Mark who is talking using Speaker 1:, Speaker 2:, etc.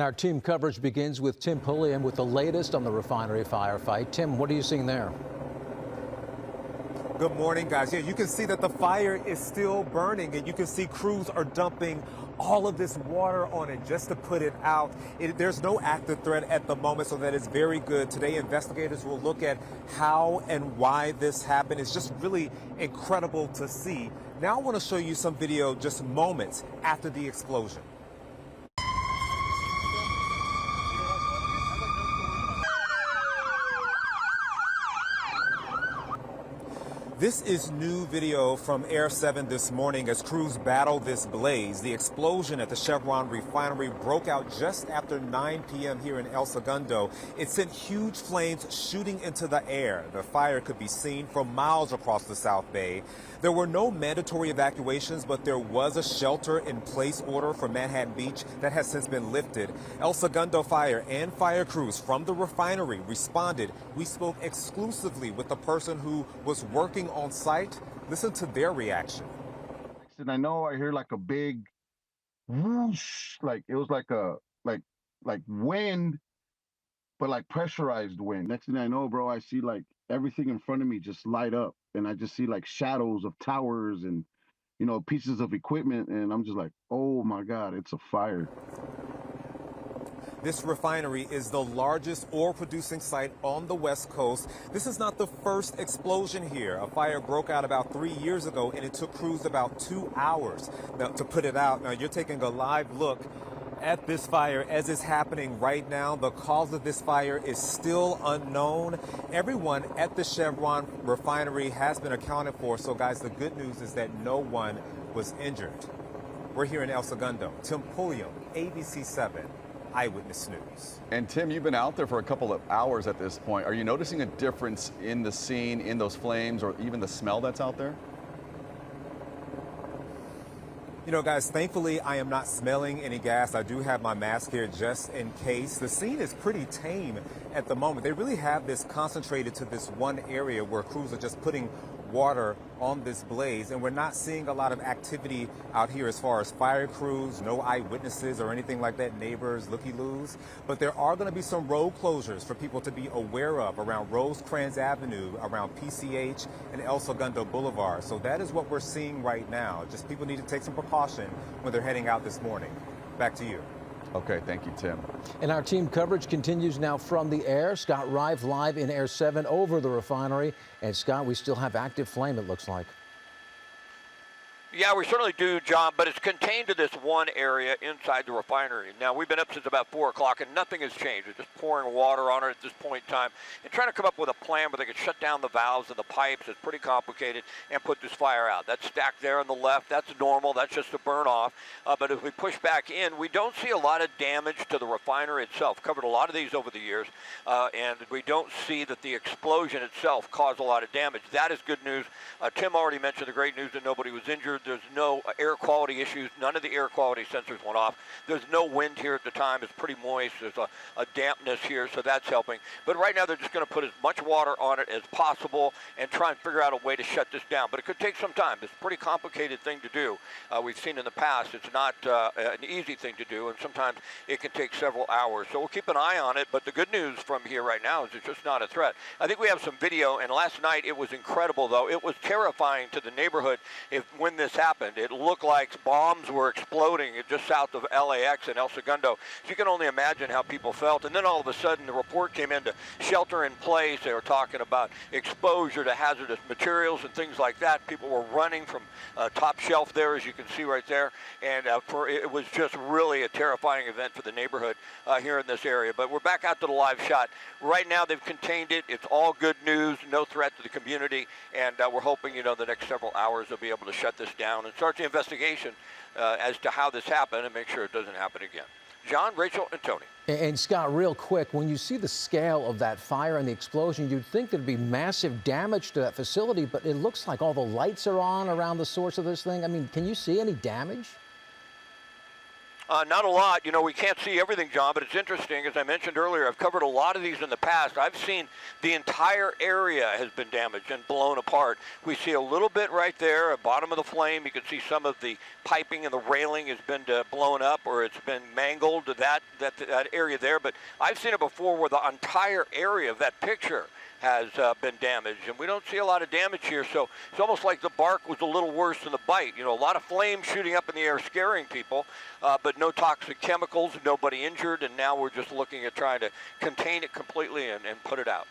Speaker 1: Our team coverage begins with Tim Pulliam with the latest on the refinery firefight. Tim, what are you seeing there?
Speaker 2: Good morning, guys. Yeah, you can see that the fire is still burning, and you can see crews are dumping all of this water on it just to put it out. There's no active threat at the moment, so that is very good. Today, investigators will look at how and why this happened. It's just really incredible to see. Now I want to show you some video just moments after the explosion. This is new video from Air 7 this morning as crews battle this blaze. The explosion at the Chevron Refinery broke out just after 9 p.m. here in El Segundo. It sent huge flames shooting into the air. The fire could be seen for miles across the South Bay. There were no mandatory evacuations, but there was a shelter-in-place order for Manhattan Beach that has since been lifted. El Segundo Fire and fire crews from the refinery responded. We spoke exclusively with the person who was working on site. Listen to their reaction.
Speaker 3: And I know I hear like a big whoosh, like it was like a like wind, but like pressurized wind. Next thing I know, bro, I see like everything in front of me just light up, and I just see like shadows of towers and, you know, pieces of equipment, and I'm just like, oh my God, it's a fire.
Speaker 2: This refinery is the largest oil-producing site on the West Coast. This is not the first explosion here. A fire broke out about 3 years ago, and it took crews about 2 hours to put it out. Now, you're taking a live look at this fire as it's happening right now. The cause of this fire is still unknown. Everyone at the Chevron refinery has been accounted for. So, guys, the good news is that no one was injured. We're here in El Segundo. Tim Pulliam, ABC 7. Eyewitness News.
Speaker 4: And Tim, you've been out there for a couple of hours at this point. Are you noticing a difference in the scene, in those flames, or even the smell that's out there?
Speaker 2: You know, guys, thankfully, I am not smelling any gas. I do have my mask here just in case. The scene is pretty tame at the moment. They really have this concentrated to this one area where crews are just putting water on this blaze, and we're not seeing a lot of activity out here as far as fire crews, no eyewitnesses or anything like that, neighbors, looky-loos. But there are going to be some road closures for people to be aware of around Rosecrans Avenue, around PCH and El Segundo Boulevard. So that is what we're seeing right now. Just people need to take some precaution when they're heading out this morning. Back to you.
Speaker 4: Okay, thank you, Tim.
Speaker 1: And our team coverage continues now from the air. Scott Rive live in Air 7 over the refinery. And Scott, we still have active flame, it looks like.
Speaker 5: Yeah, we certainly do, John, but it's contained to this one area inside the refinery. Now, we've been up since about 4 o'clock, and nothing has changed. We're just pouring water on it at this point in time and trying to come up with a plan where they can shut down the valves and the pipes. It's pretty complicated, and put this fire out. That's stacked there on the left. That's normal. That's just a burn off. But if we push back in, we don't see a lot of damage to the refinery itself. Covered a lot of these over the years, and we don't see that the explosion itself caused a lot of damage. That is good news. Tim already mentioned the great news that nobody was injured. There's no air quality issues. None of the air quality sensors went off. There's no wind here at the time. It's pretty moist. There's a dampness here, so that's helping. But right now, they're just going to put as much water on it as possible and try and figure out a way to shut this down. But it could take some time. It's a pretty complicated thing to do. We've seen in the past, it's not an easy thing to do, and sometimes it can take several hours. So we'll keep an eye on it. But the good news from here right now is it's just not a threat. I think we have some video, and last night it was incredible, though. It was terrifying to the neighborhood when this happened. It looked like bombs were exploding just south of LAX and El Segundo. So you can only imagine how people felt. And then all of a sudden, the report came into shelter in place. They were talking about exposure to hazardous materials and things like that. People were running from top shelf there, as you can see right there. And it was just really a terrifying event for the neighborhood here in this area. But we're back out to the live shot. Right now, they've contained it. It's all good news, no threat to the community. And we're hoping, you know, the next several hours they'll be able to shut this down and start the investigation as to how this happened and make sure it doesn't happen again. John, Rachel, and Tony.
Speaker 1: And Scott, real quick, when you see the scale of that fire and the explosion, you'd think there'd be massive damage to that facility, but it looks like all the lights are on around the source of this thing. I mean, can you see any damage?
Speaker 5: Not a lot. You know, we can't see everything, John, but it's interesting. As I mentioned earlier, I've covered a lot of these in the past. I've seen the entire area has been damaged and blown apart. We see a little bit right there at the bottom of the flame. You can see some of the piping and the railing has been blown up, or it's been mangled to that area there. But I've seen it before where the entire area of that picture has been damaged, and we don't see a lot of damage here, so it's almost like the bark was a little worse than the bite. You know, a lot of flames shooting up in the air scaring people, but no toxic chemicals, nobody injured, and now we're just looking at trying to contain it completely and put it out.